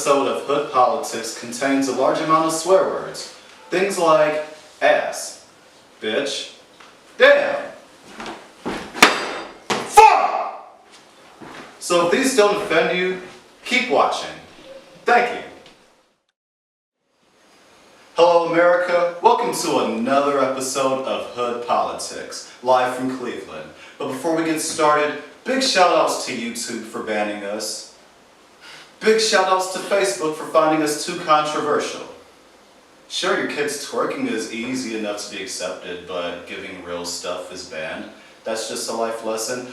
episode of Hood Politics contains a large amount of swear words. Things like ass, bitch, damn, fuck! So if these don't offend you, keep watching. Thank you. Hello America, welcome to another episode of Hood Politics, live from Cleveland. But before we get started, big shout outs to YouTube for banning us. Big shout outs to Facebook for finding us too controversial. Sure, your kids twerking is easy enough to be accepted, but giving real stuff is banned. That's just a life lesson.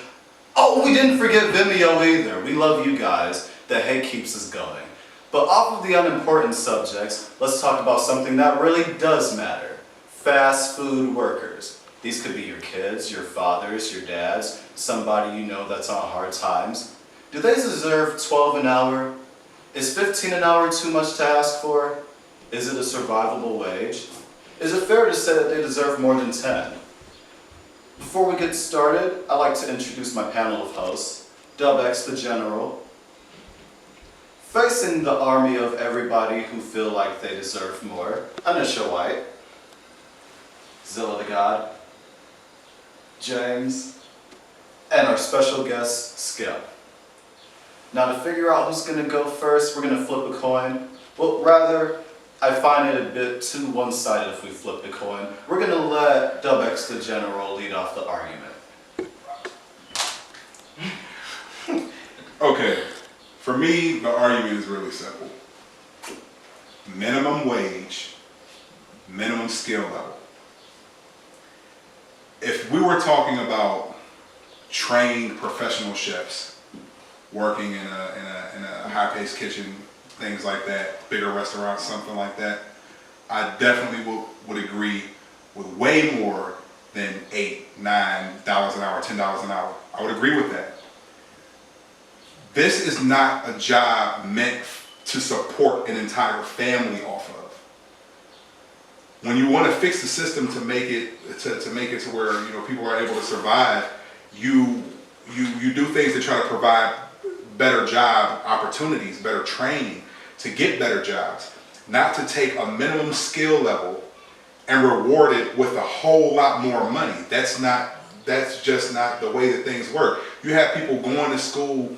Oh, we didn't forget Vimeo either. We love you guys. The hate keeps us going. But off of the unimportant subjects, let's talk about something that really does matter. Fast food workers. These could be your kids, your fathers, your dads, somebody you know that's on hard times. Do they deserve $12 an hour? Is $15 an hour too much to ask for? Is it a survivable wage? Is it fair to say that they deserve more than 10? Before we get started, I'd like to introduce my panel of hosts. Dub X the General. Facing the army of everybody who feel like they deserve more, Anisha White. Zilla the God. James. And our special guest, Skip. Now to figure out who's going to go first, we're going to flip a coin. Well, rather, I find it a bit too one-sided if we flip the coin. We're going to let Dub X the General lead off the argument. Okay, for me, the argument is really simple. Minimum wage, minimum skill level. If we were talking about trained professional chefs, working in a high-paced kitchen, things like that, bigger restaurants, something like that, I definitely would agree with way more than $8, $9 an hour, $10 an hour. I would agree with that. This is not a job meant to support an entire family off of. When you want to fix the system to make it to where people are able to survive, you do things to try to provide better job opportunities, better training to get better jobs, not to take a minimum skill level and reward it with a whole lot more money. That's just not the way that things work. You have people going to school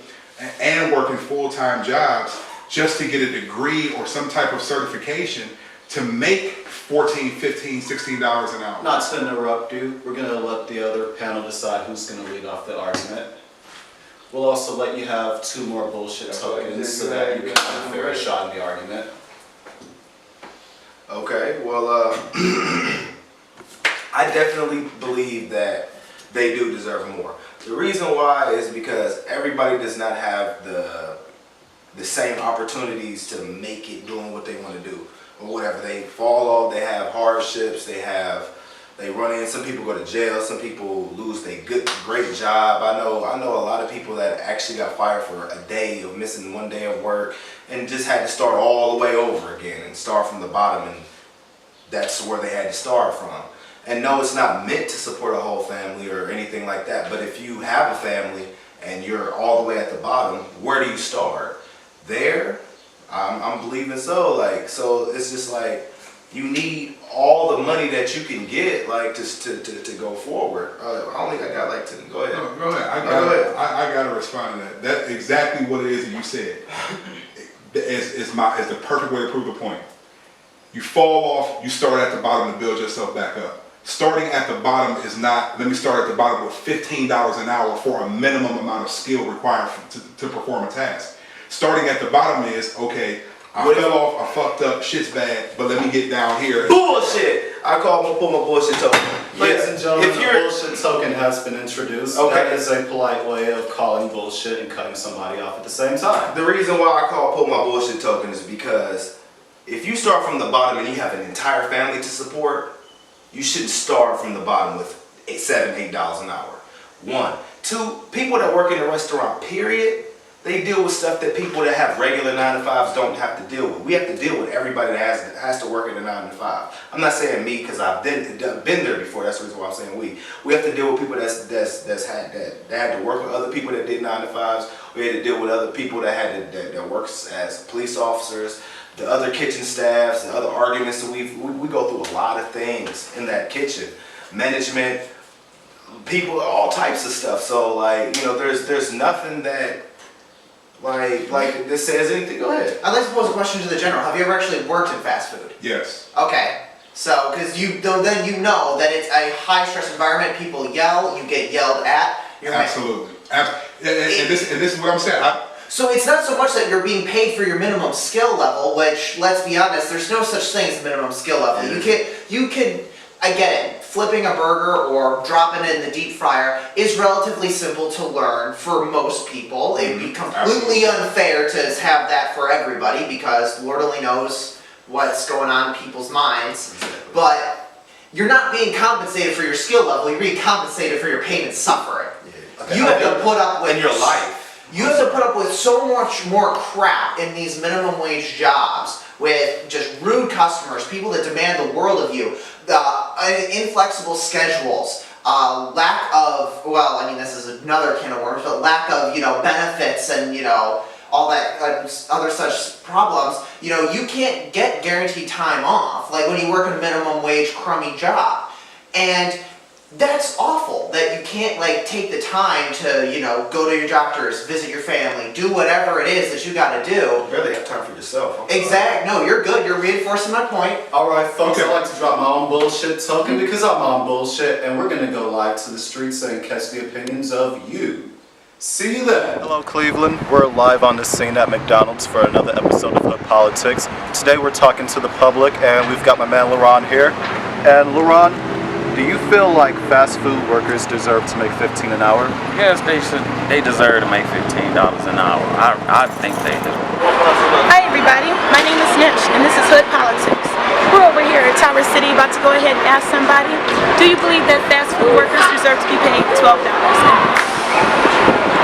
and working full-time jobs just to get a degree or some type of certification to make $14, $15, $16 an hour. Not to interrupt you, we're going to let the other panel decide who's going to lead off the argument. We'll also let you have 2 more bullshit tokens so that you can have a fair shot in the argument. Okay, well, I definitely believe that they do deserve more. The reason why is because everybody does not have the same opportunities to make it doing what they want to do or whatever. They fall off, they have hardships, they run in, some people go to jail, some people lose their great job. I know a lot of people that actually got fired for a day of missing 1 day of work and just had to start all the way over again and start from the bottom, and that's where they had to start from. And no, it's not meant to support a whole family or anything like that, but if you have a family and you're all the way at the bottom, where do you start? There? I'm believing so. So it's just like, you need all the money that you can get, to go forward. I don't think I got like 10. Go ahead. No, go ahead. I got to respond to that. That's exactly what it is that you said. Is the perfect way to prove the point. You fall off, you start at the bottom to build yourself back up. Starting at the bottom is not, let me start at the bottom with $15 an hour for a minimum amount of skill required to perform a task. Starting at the bottom is, okay, I fell off, I fucked up, shit's bad, but let me get down here. Bullshit! I pull my bullshit token. Ladies and gentlemen, the bullshit token has been introduced. Okay. That is a polite way of calling bullshit and cutting somebody off at the same time. The reason why I pull my bullshit token is because if you start from the bottom and you have an entire family to support, you shouldn't start from the bottom with $7, $8 an hour. 1. 2, people that work in a restaurant, period, they deal with stuff that people that have regular 9 to 5s don't have to deal with. We have to deal with everybody that has to work at a 9 to 5. I'm not saying me because I've been there before. That's the reason why I'm saying we. We have to deal with people that had to work with other people that did 9 to 5s. We had to deal with other people that works as police officers, the other kitchen staffs, the other arguments that we go through a lot of things in that kitchen. Management, people, all types of stuff. So like, you know, there's nothing that like this says anything. Go ahead. I'd like to pose a question to the general. Have you ever actually worked in fast food? Yes. Okay. So, because then you know that it's a high stress environment. People yell. You get yelled at. Absolutely. And this is what I'm saying. So it's not so much that you're being paid for your minimum skill level, which, let's be honest, there's no such thing as a minimum skill level. You can, I get it, flipping a burger or dropping it in the deep fryer is relatively simple to learn for most people. It'd be completely unfair to have that for everybody because Lord only knows what's going on in people's minds. But you're not being compensated for your skill level, you're being compensated for your pain and suffering. Okay. You have to put up with in your life. You have to put up with so much more crap in these minimum wage jobs with just rude customers, people that demand the world of you, inflexible schedules, lack of, well, I mean, this is another can of worms, but lack of, benefits and, all that other such problems. You can't get guaranteed time off, like when you work in a minimum wage crummy job. And that's awful that you can't take the time to go to your doctors, visit your family, do whatever it is that you got to do. You barely have time for yourself. Exactly. No, you're good. You're reinforcing my point. All right, folks. I like to drop my own bullshit token because I'm on bullshit, and we're gonna go live to the streets and catch the opinions of you. See you then. Hello, Cleveland. We're live on the scene at McDonald's for another episode of Hood Politics. Today we're talking to the public, and we've got my man LaRon here. And LaRon, do you feel like fast food workers deserve to make $15 an hour? Yes, they should. They deserve to make $15 an hour. I think they do. Hi everybody, my name is Nish and this is Hood Politics. We're over here at Tower City about to go ahead and ask somebody, do you believe that fast food workers deserve to be paid $12 an hour?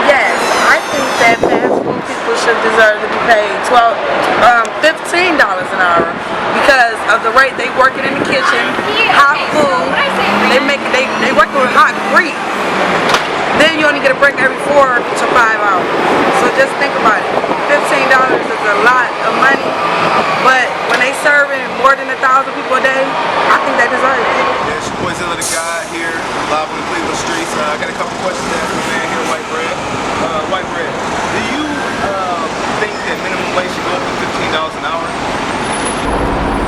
Yes, I think that fast food people should deserve to be paid $15 an hour because of the rate they working in the kitchen, hot food, they working with hot grease. Then you only get a break every 4 to 5 hours. So just think about it. $15 is a lot of money, but when they serving more than 1,000 people a day, I think they deserve it. Yeah, it's your boy Zilla the God here, live on the Cleveland streets. I got a couple questions to ask my man here, White Bread. White Bread, do you think that minimum wage should go up to $15 an hour?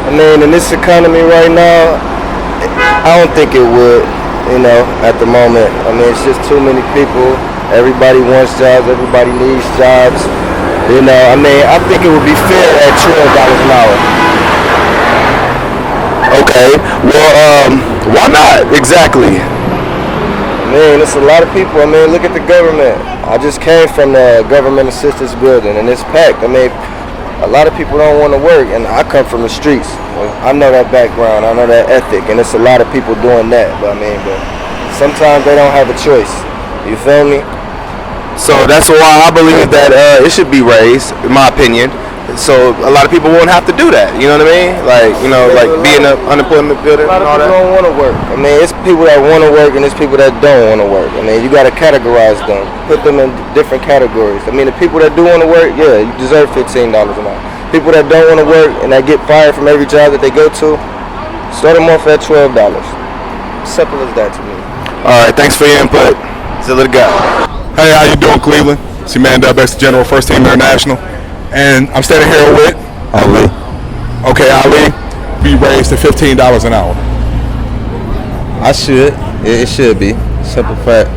I mean, in this economy right now, I don't think it would, at the moment. I mean, it's just too many people. Everybody wants jobs. Everybody needs jobs. I mean, I think it would be fair at $12 an hour. Okay, well, why not exactly? I mean, it's a lot of people. I mean, look at the government. I just came from the government assistance building, and it's packed. I mean, a lot of people don't want to work, and I come from the streets. I know that background, I know that ethic, and it's a lot of people doing that. But sometimes they don't have a choice. You feel me? So that's why I believe that it should be raised, in my opinion. So a lot of people won't have to do that. You know what I mean? Like be in the unemployment building and all that. A lot of people don't want to work. I mean, it's people that want to work and it's people that don't want to work. I mean, you got to categorize them, put them in different categories. I mean, the people that do want to work, yeah, you deserve $15 an hour. People that don't want to work and that get fired from every job that they go to, start them off at $12. Simple as that to me. All right, thanks for your input. Zilla the God. Hey, how you doing, Cleveland? It's your man Dubbex, the General, First Team International. And I'm standing here with Ali. Okay, Ali, be raised to $15 an hour. I should. It should be. Simple fact.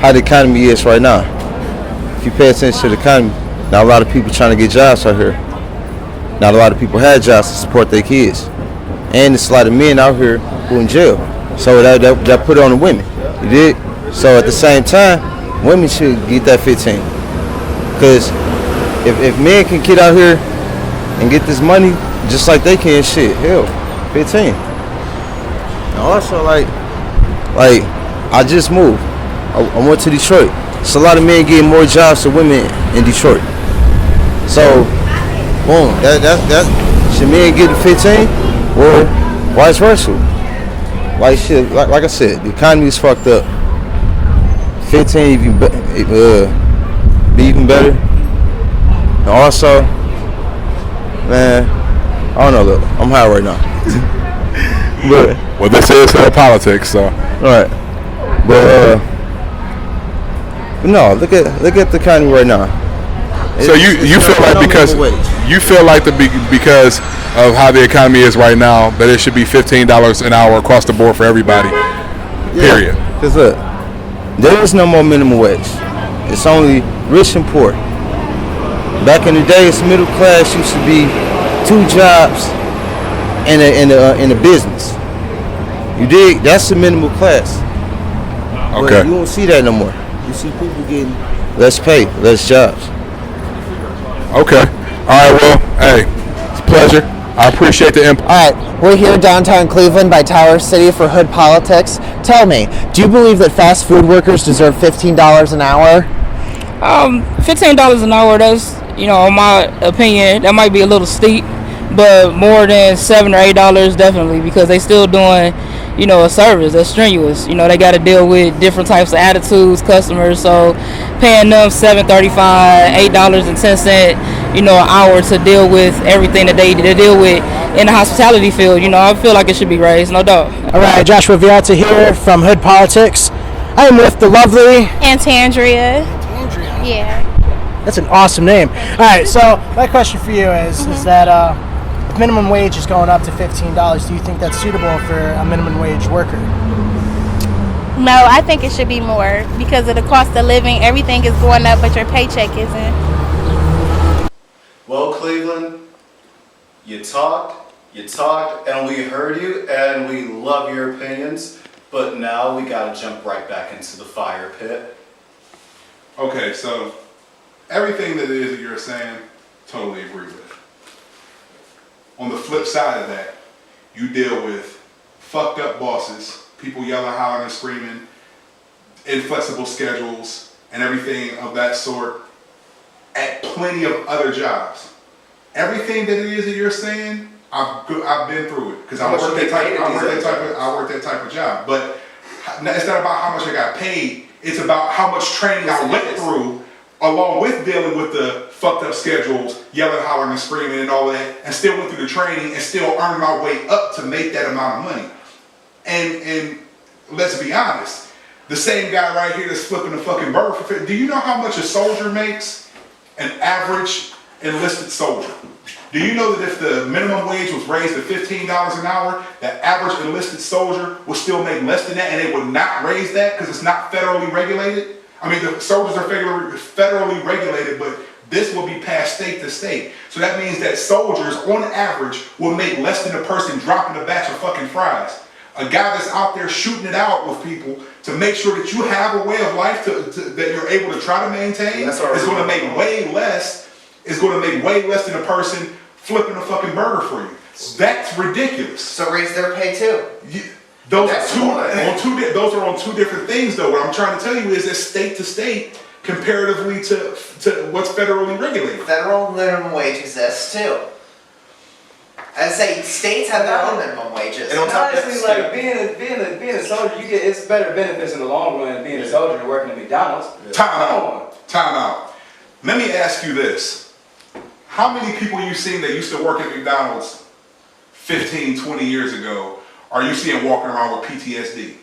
How the economy is right now. If you pay attention to the economy, not a lot of people trying to get jobs out here. Not a lot of people had jobs to support their kids. And there's a lot of men out here who in jail. So that put it on the women. You dig? So at the same time, women should get that 15. Because if men can get out here and get this money just like they can, shit, hell, 15. And also, like I just moved. I went to Detroit. It's a lot of men getting more jobs than women in Detroit. So, boom, should men get the 15 or vice versa? Like shit, like I said, the economy is fucked up. 15 be even better. And also, man, I don't know, look, I'm high right now. But Well, this is politics, so. right. But no, look at the economy right now. So you feel like because of how the economy is right now that it should be $15 an hour across the board for everybody. Period. Because look, there is no more minimum wage. It's only rich and poor. Back in the days, middle class used to be 2 jobs in a business. You dig? That's the minimum class. Okay. But you don't see that no more. You see people getting less pay, less jobs. Okay. All right. Well, hey, it's a pleasure. I appreciate the input. All right, we're here downtown Cleveland by Tower City for Hood Politics. Tell me, do you believe that fast food workers deserve $15 an hour? $15 an hour, that's, in my opinion, that might be a little steep, but more than $7 or $8 definitely, because they still doing, a service that's strenuous. They got to deal with different types of attitudes, customers, so paying them $7.35, $8.10, an hour to deal with everything that they deal with in the hospitality field, I feel like it should be raised, no doubt. All right, Joshua Vialta here from Hood Politics. I am with the lovely Antandria. Yeah. That's an awesome name. All right, so my question for you is that if minimum wage is going up to $15, do you think that's suitable for a minimum wage worker? No, I think it should be more because of the cost of living. Everything is going up, but your paycheck isn't. Well, Cleveland, you talked, and we heard you, and we love your opinions, but now we gotta jump right back into the fire pit. Okay, so everything that it is that you're saying, totally agree with. On the flip side of that, you deal with fucked up bosses, people yelling, hollering, and screaming, inflexible schedules, and everything of that sort at plenty of other jobs. Everything that it is that you're saying, I've been through it because I worked that type of job. But it's not about how much I got paid. It's about how much training I went through, along with dealing with the fucked up schedules, yelling, hollering, and screaming, and all that, and still went through the training and still earned my way up to make that amount of money. And let's be honest, the same guy right here that's flipping a fucking burger for $50. Do you know how much a soldier makes? An average enlisted soldier. Do you know that if the minimum wage was raised to $15 an hour, the average enlisted soldier would still make less than that, and they would not raise that because it's not federally regulated? I mean, the soldiers are federally regulated, but this will be passed state to state. So that means that soldiers, on average, will make less than a person dropping a batch of fucking fries. A guy that's out there shooting it out with people to make sure that you have a way of life that you're able to try to maintain is going to make way less. Is going to make way less than a person flipping a fucking burger for you. That's ridiculous. So raise their pay too. Those are on two different things, though. What I'm trying to tell you is that state to state, comparatively to what's federally regulated. Federal minimum wage exists too. I'd say states have their own minimum wages. And honestly, like being a soldier, it's better benefits in the long run than being a soldier and working at McDonald's. Time out. Let me ask you this. How many people you seen that used to work at McDonald's 15, 20 years ago are you seeing walking around with PTSD?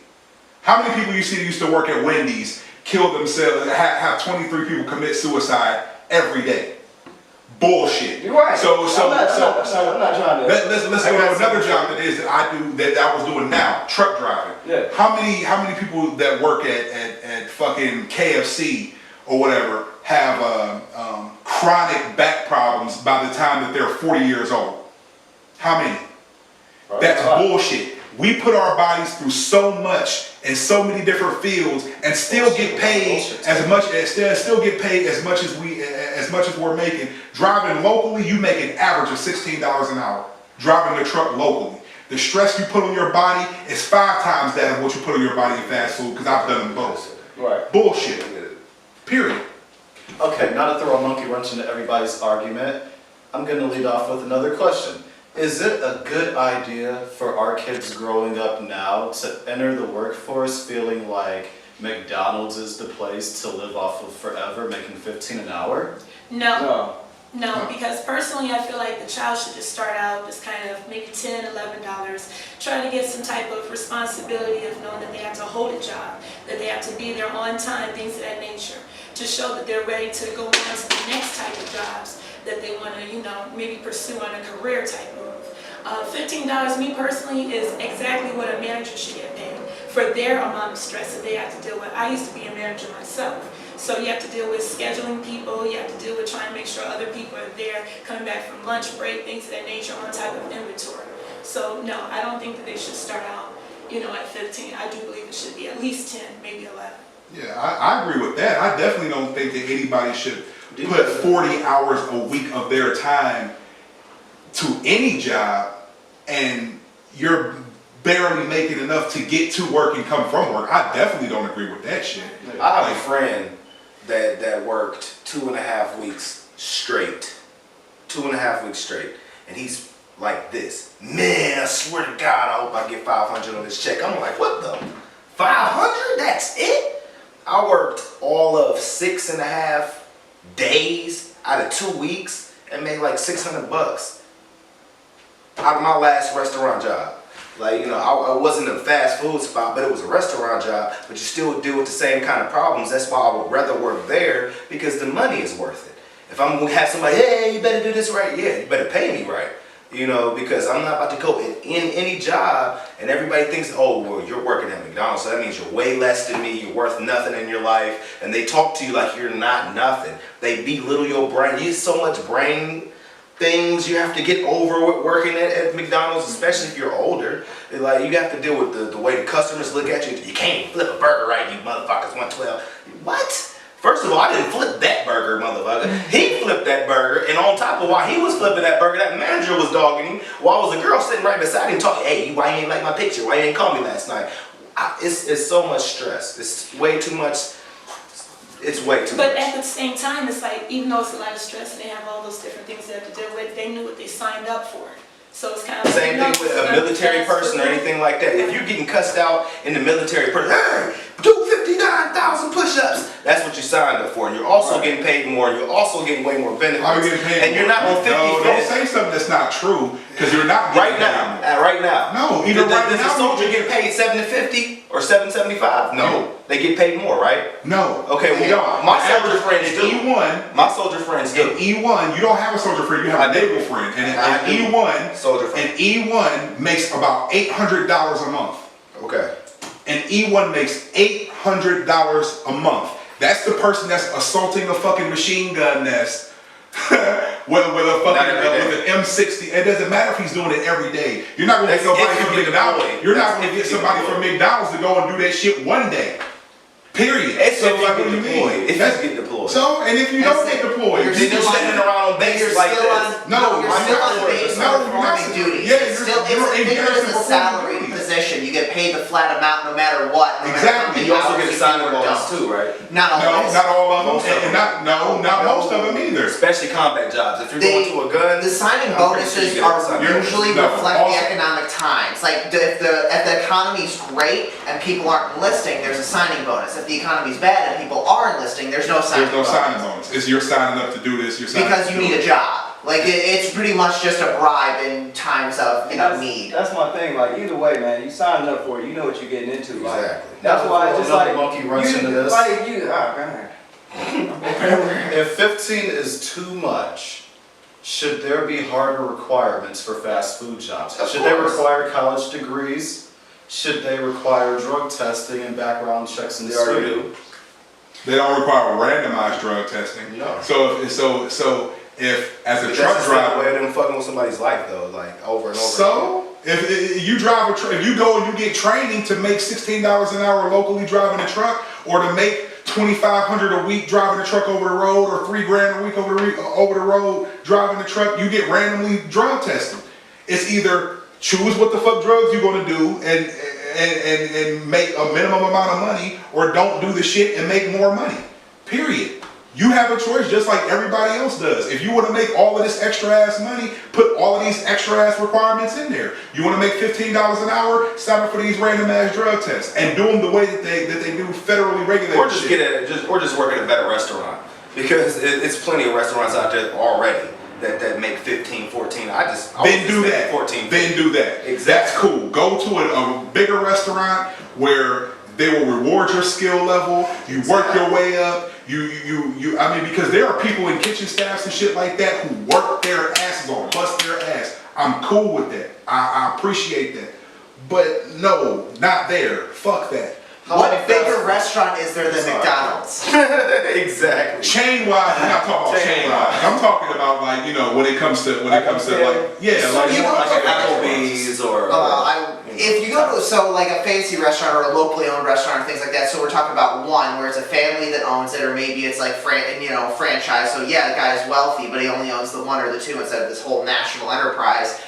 How many people you see that used to work at Wendy's kill themselves, have 23 people commit suicide every day? Bullshit. You're right. I'm not trying to. Let's go to another job that I was doing now, truck driving. Yeah. How many people that work at fucking KFC or whatever have chronic back problems by the time that they're 40 years old? How many? Right. That's bullshit. We put our bodies through so much in so many different fields and still get paid as much as we're making. Driving locally, you make an average of $16 an hour. Driving the truck locally. The stress you put on your body is 5 times that of what you put on your body in fast food, because I've done them both. Right. Bullshit. Period. Okay, not to throw a monkey wrench into everybody's argument, I'm going to lead off with another question. Is it a good idea for our kids growing up now to enter the workforce feeling like McDonald's is the place to live off of forever, making $15 an hour? No, because personally I feel like the child should just start out just kind of maybe $10, $11, try to get some type of responsibility of knowing that they have to hold a job, that they have to be there on time, things of that nature, to show that they're ready to go on to the next type of jobs that they want to, maybe pursue on a career type move. $15, me personally, is exactly what a manager should get paid for their amount of stress that they have to deal with. I used to be a manager myself. So you have to deal with scheduling people, you have to deal with trying to make sure other people are there, coming back from lunch break, things of that nature, on type of inventory. So no, I don't think that they should start out, at 15. I do believe it should be at least 10, maybe 11. Yeah, I agree with that. I definitely don't think that anybody should put 40 hours a week of their time to any job and you're barely making enough to get to work and come from work. I definitely don't agree with that shit. I have a friend that worked 2.5 weeks straight. 2.5 weeks straight. And he's like this. Man, I swear to God, I hope I get 500 on this check. I'm like, what the? 500? That's it? I worked all of 6.5 days out of 2 weeks and made like $600 out of my last restaurant job. Like, I wasn't a fast food spot, but it was a restaurant job, but you still deal with the same kind of problems. That's why I would rather work there, because the money is worth it. If I'm going to have somebody, hey, you better do this right, yeah, you better pay me right. Because I'm not about to go in any job and everybody thinks, oh, well, you're working at McDonald's, so that means you're way less than me, you're worth nothing in your life, and they talk to you like you're not nothing. They belittle your brain. You have so much brain things you have to get over with working at McDonald's, especially if you're older. Like, you have to deal with the way the customers look at you. You can't flip a burger right, you motherfuckers, 112. What? First of all, I didn't flip that burger, motherfucker. He flipped that burger, and on top of why he was flipping that burger, that manager was dogging him, while was a girl sitting right beside him talking, hey, why you ain't like my picture? Why you ain't call me last night? It's so much stress. It's way too much. It's way too much. But at the same time, it's like, even though it's a lot of stress and they have all those different things they have to deal with, they knew what they signed up for. So it's kind of same thing with a military person or anything like that. If you're getting cussed out in the military person, hey, do 59,000 push-ups. That's what you signed up for. And you're also getting paid more. And you're also getting way more benefits. I'm getting paid and you're not on 50. No, don't say something that's not true, because you're not getting right now. No, even right now. Does a soldier get paid $750 or $775? No. They get paid more, right? No. Okay, we don't. My soldier friends do. E1. My soldier friends do. In E1, you don't have a soldier friend, you have a naval friend. And in E1, soldier friend. And E1 makes about $800 a month. Okay. And E1 makes $800 a month. That's the person that's assaulting a fucking machine gun nest with a fucking with an M60. It doesn't matter if he's doing it every day. You're not gonna get somebody from McDonald's. You're not gonna get somebody from McDonald's to go and do that shit one day. Period. It's so if like, you what do get you deployed. mean? If you get deployed. So, and if you don't get deployed, you're still sitting around on bases like this. No, you're still on the base performing duties. Yeah, Think of it as a salaried position. You get paid the flat amount no matter what. Exactly. And you also get a signing bonus too, right? Not always. Not all of them. Not most of them either. Especially combat jobs. If you're going to a gun, the signing bonuses are usually reflect the economic times. Like if the economy's great and people aren't enlisting, there's a signing bonus. If the economy's bad and people are enlisting, there's no signing bonus. There's no signing bonus. It's you're signing up to do this. You're signing because you need a job. Like it's pretty much just a bribe in times of need. That's my thing. Like either way, man, you signing up for it. You know what you're getting into. Like, exactly. That's why it's just like monkey wrench into this. Like you. Oh, If 15 is too much, should there be harder requirements for fast food jobs? Should they require college degrees? Should they require drug testing and background checks in the studio? They don't require randomized drug testing. No. So if as a truck driver, way of them fucking with somebody's life though, like over and over. So if you drive if you go and you get training to make $16 an hour locally driving a truck, or to make $2,500 a week driving a truck over the road, or $3,000 a week over the road driving a truck, you get randomly drug tested. It's either choose what the fuck drugs you're gonna do and make a minimum amount of money, or don't do the shit and make more money. Period. You have a choice just like everybody else does. If you want to make all of this extra ass money, put all of these extra ass requirements in there. You want to make $15 an hour, sign up for these random ass drug tests and do them the way that they do federally regulated. Or just just work at a better restaurant, because it's plenty of restaurants out there already that make 15, 14. Then do that. 14. Then do that. Exactly. That's cool. Go to a bigger restaurant where they will reward your skill level. You work your way up. I mean, because there are people in kitchen staffs and shit like that who work their asses off, bust their ass. I'm cool with that. I appreciate that. But no, not there. Fuck that. What bigger restaurant is there than McDonald's? Exactly. Chain wise, I'm not talking about chain wise. I'm talking about like, you know, when it comes to like, yeah, So you go like to Applebee's or if you go to like a fancy restaurant or a locally owned restaurant or things like that, so we're talking about one where it's a family that owns it, or maybe it's like franchise. So yeah, the guy's wealthy, but he only owns the one or the two instead of this whole national enterprise.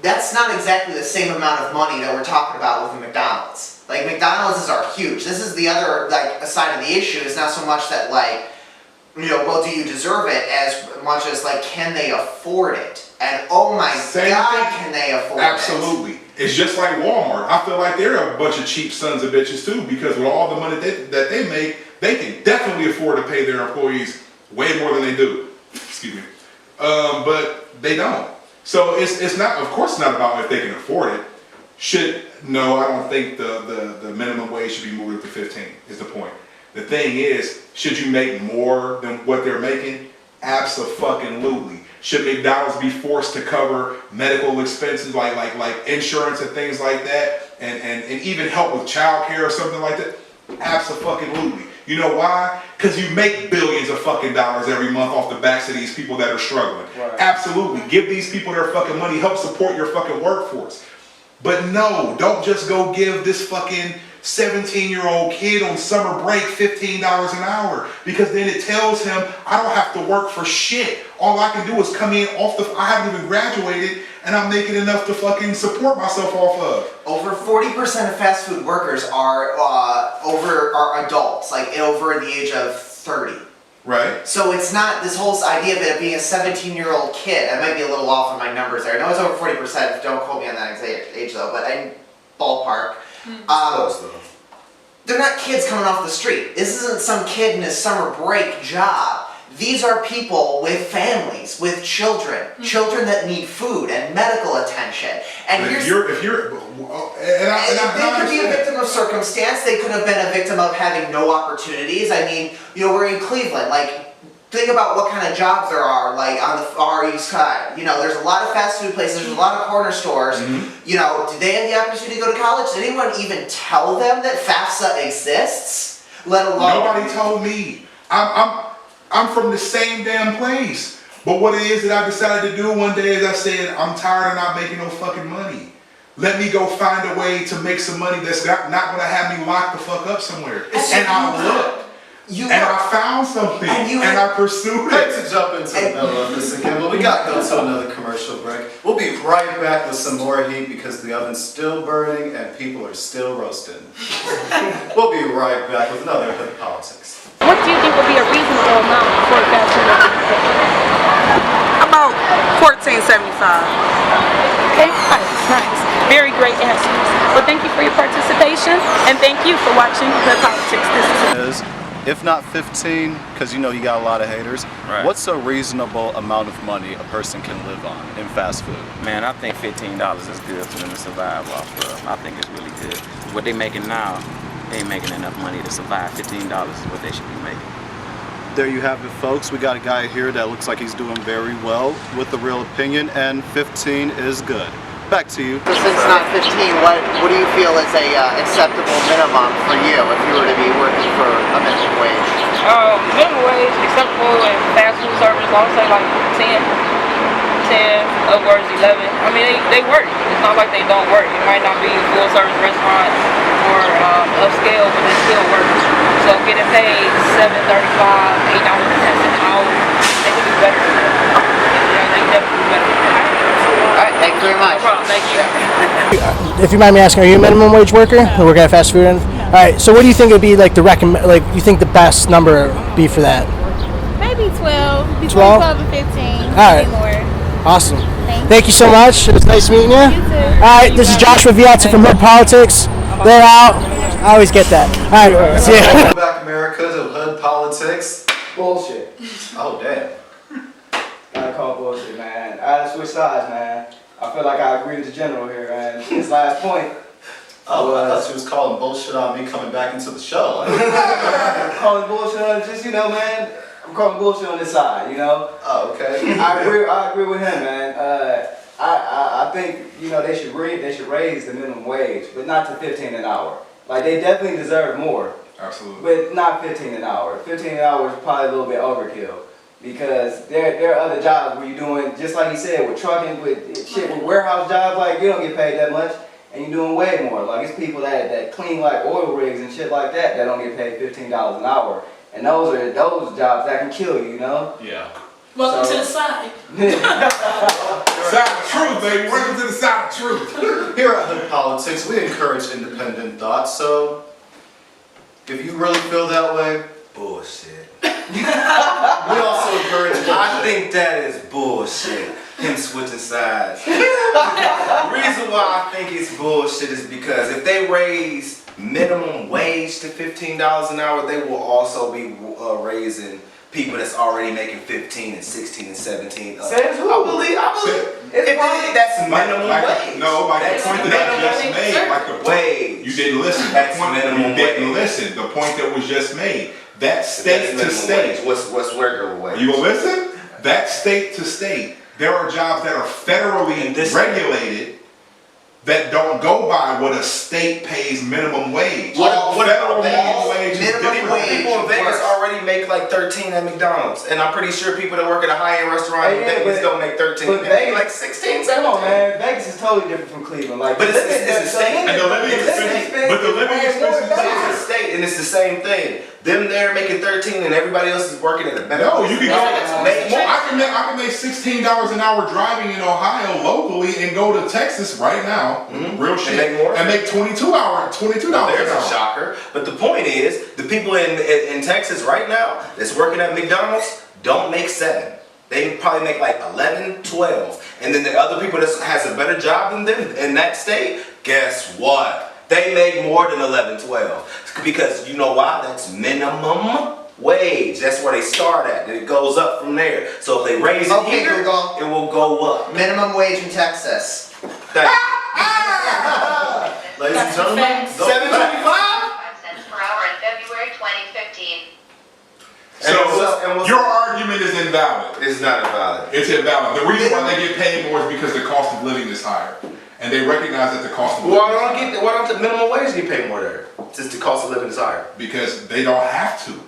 That's not exactly the same amount of money that we're talking about with McDonald's. Like McDonald's are huge. This is the other side of the issue. It's not so much that well, do you deserve it, as much as can they afford it? And oh my God, can they afford it? Absolutely. It's just like Walmart. I feel like they're a bunch of cheap sons of bitches too, because with all the money that they make, they can definitely afford to pay their employees way more than they do. Excuse me. But they don't. So it's not, of course, it's not about if they can afford it. No, I don't think the minimum wage should be moved up to 15 is the point. The thing is, should you make more than what they're making? Abso-fucking-lutely. Should McDonald's be forced to cover medical expenses like insurance and things like that, and even help with childcare or something like that? Abso-fucking-lutely. You know why? Because you make billions of fucking dollars every month off the backs of these people that are struggling. Right. Absolutely. Give these people their fucking money. Help support your fucking workforce. But no, don't just go give this fucking 17-year-old kid on summer break $15 an hour, because then it tells him I don't have to work for shit. All I can do is come in I haven't even graduated and I'm making enough to fucking support myself off of. Over 40% of fast food workers are adults, over the age of 30. Right. So it's not this whole idea of it being a 17-year-old kid. I might be a little off on my numbers there. I know it's over 40%. Don't quote me on that exact age though, but I ballpark. They're not kids coming off the street. This isn't some kid in his summer break job. These are people with families, with children, children that need food and medical attention. And they could be a victim of circumstance. They could have been a victim of having no opportunities. I mean, we're in Cleveland. Think about what kind of jobs there are, on the far east side. There's a lot of fast food places, there's a lot of corner stores. Mm-hmm. Do they have the opportunity to go to college? Did anyone even tell them that FAFSA exists? Let alone... Nobody told me. I'm from the same damn place. But what it is that I decided to do one day is I said, I'm tired of not making no fucking money. Let me go find a way to make some money that's not going to have me locked the fuck up somewhere. And I looked. I found something, and I pursued it. I hate to jump into the middle of this again, but we got to go to another commercial break. We'll be right back with some more heat because the oven's still burning and people are still roasting. We'll be right back with another Hood Politics. What do you think would be a reasonable amount for a fast food worker? About $14.75. Okay, nice. Very great answers. Well, thank you for your participation, and thank you for watching Hood Politics. This is if not 15, because you got a lot of haters, right. What's a reasonable amount of money a person can live on in fast food? Man, I think $15 is good for them to survive off of. I think it's really good. What they making now, they ain't making enough money to survive. $15 is what they should be making. There you have it, folks. We got a guy here that looks like he's doing very well with the real opinion, and 15 is good. Back to you. So since not 15, what do you feel is a acceptable minimum for you if you were to be working for a minimum wage? Minimum wage acceptable in fast food service, I would say 10, upwards 11. I mean, they work. It's not like they don't work. It might not be full service restaurants or upscale, but they still work. So getting paid $7.35, $8.10 an hour, they could do better. They can definitely do better. Alright, thank you very much. No problem, thank you. If you mind me asking, are you a minimum wage worker? Or work at a fast food All right. So what do you think would be like the you think the best number be for that? Maybe 12. Between 12? 12 and 15. All right. Maybe more. Awesome. Thank Thank you so much. It was nice meeting you. You too. All right. This is Joshua Viazza from Hood Politics. They're out. I always get that. All right. See ya. Welcome back, America, to Hood Politics. Bullshit. Oh, damn. Gotta call bullshit, man. I had to switch sides, man. I feel like I agree with the general here, man. His last point. Oh, I thought you was calling bullshit on me coming back into the show. I'm calling bullshit on just, man. I'm calling bullshit on this side, Oh, okay. I agree with him, man. I think they should raise the minimum wage, but not to 15 an hour. Like they definitely deserve more. Absolutely. But not 15 an hour. 15 an hour is probably a little bit overkill because there are other jobs where you're doing just like he said with trucking, with warehouse jobs. Like you don't get paid that much, and you're doing way more. Like it's people that clean like oil rigs and shit like that don't get paid $15 an hour, and those are those jobs that can kill you. Yeah. Welcome to the side. Side of truth, baby. Welcome to the side of truth. Here at Hood Politics, we encourage independent thought, so if you really feel that way, Bullshit. we also encourage I bullshit. think that is bullshit. Him switching sides. The reason why I think it's bullshit is because if they raise minimum wage to $15 an hour, they will also be raising people that's already making 15 and 16 and 17. Says who? I believe. That's minimum wage. No, like That's the point that I just minimum made. Like the wage. You didn't listen. That's The point minimum you didn't wage. listen. The point that was just made. That state That's to state. minimum wage. What's regular wage? You gonna listen? That state to state. There are jobs that are federally regulated that don't go by what a state pays minimum wage. What federal minimum wage is different. People in Vegas already make like 13 at McDonald's, and I'm pretty sure people that work at a high-end restaurant in Vegas don't make 13. But They make Vegas, like 16, 17. Come on, man. Vegas is totally different from Cleveland. Like, But it's a state. And the living expenses, but the living expenses. But it's a state, and it's the same thing. Them there making 13, and everybody else is working at a better. No, you can go. Make more. I can make $16 an hour driving in Ohio locally and go to Texas right now, real shit, and make $22 an There's hour. a shocker. But the point is, the people in Texas right now that's working at McDonald's don't make 7. They probably make like 11, 12. And then the other people that has a better job than them in that state, guess what? They make more than 11, 12. Because you know why? That's minimum wage. That's where they start at. And it goes up from there. So if they raise it here, Google. it will go up. Minimum wage in Texas. Ladies and gentlemen, $7.25? cents per hour in February 2015. So your argument is invalid. It's not invalid. It's invalid. The reason why they get paid more is because the cost of living is higher. And they recognize that the cost of living Why don't the minimum wage get paid more there? Since the cost of living is higher. Because they don't have to.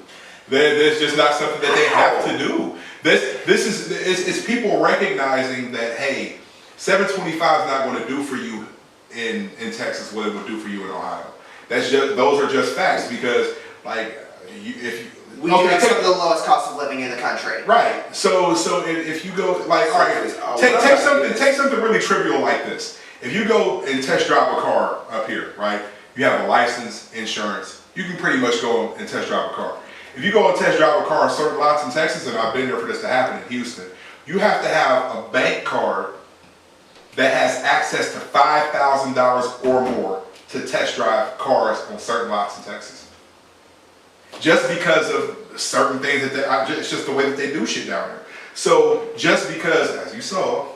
There's just not something that they have to do. It's people recognizing that, hey, $7.25 is not going to do for you in Texas what it would do for you in Ohio. Those are just facts because We have some of the lowest cost of living in the country. Right. So if you go like, all right, take something really trivial like this. If you go and test drive a car up here, right? You have a license, insurance. You can pretty much go and test drive a car. If you go and test drive a car on certain lots in Texas, and I've been there for this to happen in Houston, you have to have a bank card that has access to $5,000 or more to test drive cars on certain lots in Texas. Just because of certain things it's just the way that they do shit down there. So just because, as you saw,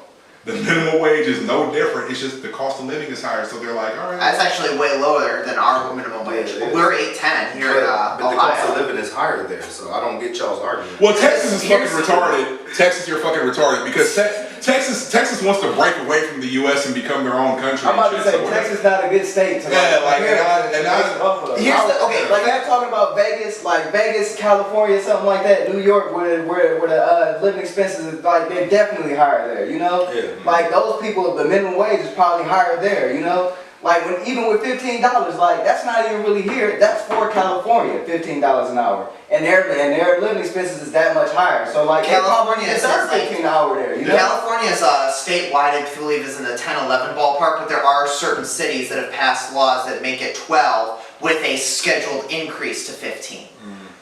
the minimum wage is no different, it's just the cost of living is higher, so they're like, all right. That's actually way lower than our minimum wage. We're $8.10 here in Ohio. But the cost of living is higher there, so I don't get y'all's argument. Well, Texas is fucking retarded. Texas, you're fucking retarded because Texas wants to break away from the U.S. and become their own country. I'm about to say Texas is not a good state to like I'm talking about Vegas, like Vegas, California, something like that. New York, where the living expenses is like they're definitely higher there. Yeah. Like those people, the minimum wage is probably higher there. Like even with $15, like that's not even really here. That's for California, $15 an hour, and their living expenses is that much higher. So like California is like 15 an hour there. California is statewide, I believe, is in the 10-11 ballpark, but there are certain cities that have passed laws that make it 12, with a scheduled increase to 15.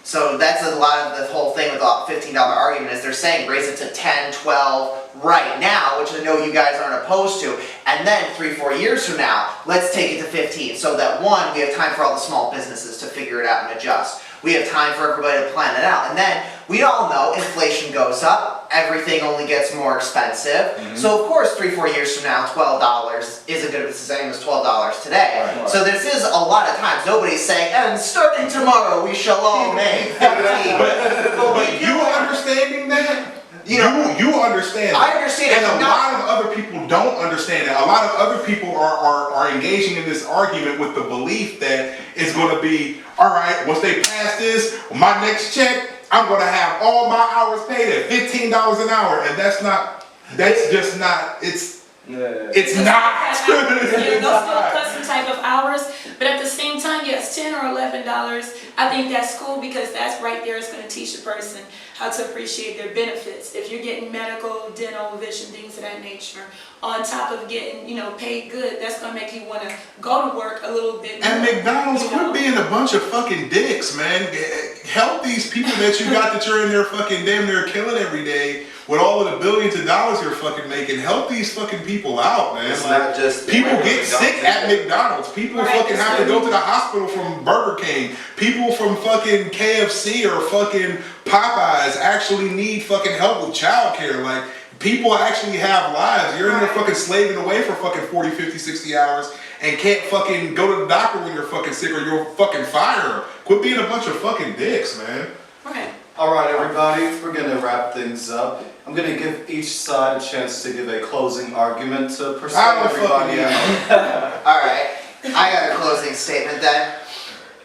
So that's a lot of the whole thing with the $15 argument is they're saying raise it to 10, 12 right now, which I know you guys aren't opposed to, and then 3-4 years from now, let's take it to 15 so that one, we have time for all the small businesses to figure it out and adjust. We have time for everybody to plan it out. And then we all know inflation goes up, everything only gets more expensive. So of course 3-4 years from now, $12 isn't going to be the same as $12 today. Right. So this is a lot of times, nobody's saying, and starting tomorrow we shall all make 15. But you understanding that? You understand that. I understand it, And a lot of other people don't understand that. A lot of other people are engaging in this argument with the belief that it's going to be, all right, once they pass this, my next check, I'm going to have all my hours paid at $15 an hour. And that's just not, it's not. Those still custom type of hours, but at the same time, yes, $10 or $11, I think that's cool because that's right there is going to teach a person how to appreciate their benefits. If you're getting medical, dental, vision, things of that nature, on top of getting, paid good, that's going to make you want to go to work a little bit more. And McDonald's, quit being a bunch of fucking dicks, man. Help these people that you got that you're in there fucking damn near killing every day with all of the billions of dollars you're fucking making. Help these fucking people out, man. It's not just people get sick at McDonald's. People fucking have to go to the hospital from Burger King. People from fucking KFC or fucking Popeyes actually need fucking help with childcare. Like, people actually have lives. You're in there fucking slaving away for fucking 40, 50, 60 hours and can't fucking go to the doctor when you're fucking sick or you'll fucking fire. Quit being a bunch of fucking dicks, man. Okay. All right, everybody, we're going to wrap things up. I'm going to give each side a chance to give a closing argument to persuade everybody out. All right, I got a closing statement then.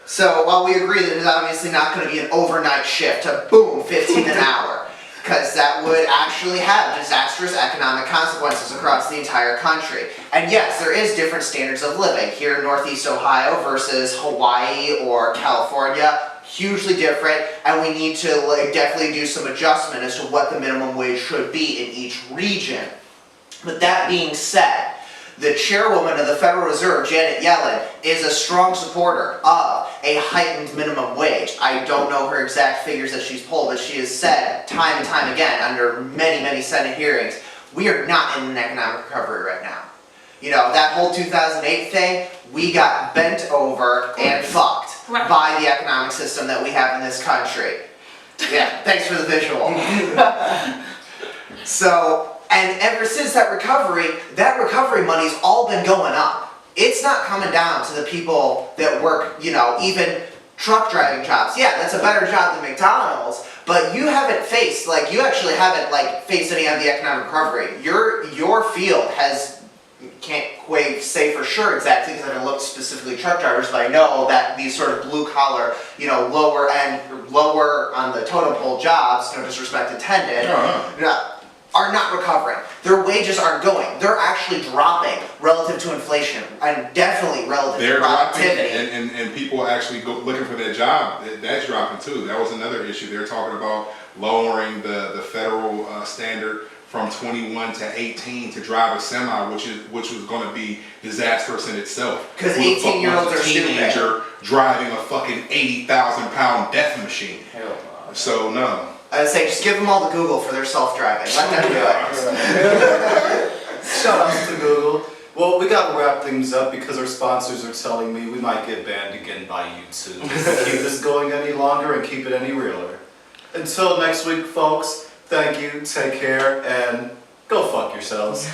So while we agree that it's obviously not going to be an overnight shift to boom, 15 an hour, because that would actually have disastrous economic consequences across the entire country. And yes, there is different standards of living here in Northeast Ohio versus Hawaii or California. Hugely different, and we need to definitely do some adjustment as to what the minimum wage should be in each region. But that being said, the chairwoman of the Federal Reserve, Janet Yellen, is a strong supporter of a heightened minimum wage. I don't know her exact figures that she's pulled, but she has said time and time again under many, many Senate hearings, we are not in an economic recovery right now. That whole 2008 thing, we got bent over and fucked by the economic system that we have in this country. Yeah, thanks for the visual. So, and ever since that recovery money's all been going up. It's not coming down to the people that work, even truck driving jobs. Yeah, that's a better job than McDonald's, but you haven't faced, you actually haven't, faced any of the economic recovery. Your field can't quite say for sure exactly because I haven't looked specifically at truck drivers, but I know that these sort of blue collar, lower on the totem pole jobs, no disrespect intended, are not recovering. Their wages aren't going. They're actually dropping relative to inflation and definitely relative to productivity. And people actually go looking for that job. That's dropping too. That was another issue. They're talking about lowering the federal standard from 21 to 18 to drive a semi, which was going to be disastrous in itself. Because 18-year-olds are teenager stupid. driving a fucking 80,000-pound death machine. Hell no. So no. I would say just give them all to Google for their self-driving. Let them do it. Shout out to Google. Well, we got to wrap things up because our sponsors are telling me we might get banned again by YouTube if we keep this going any longer and keep it any realer. Until next week, folks, thank you, take care, and go fuck yourselves.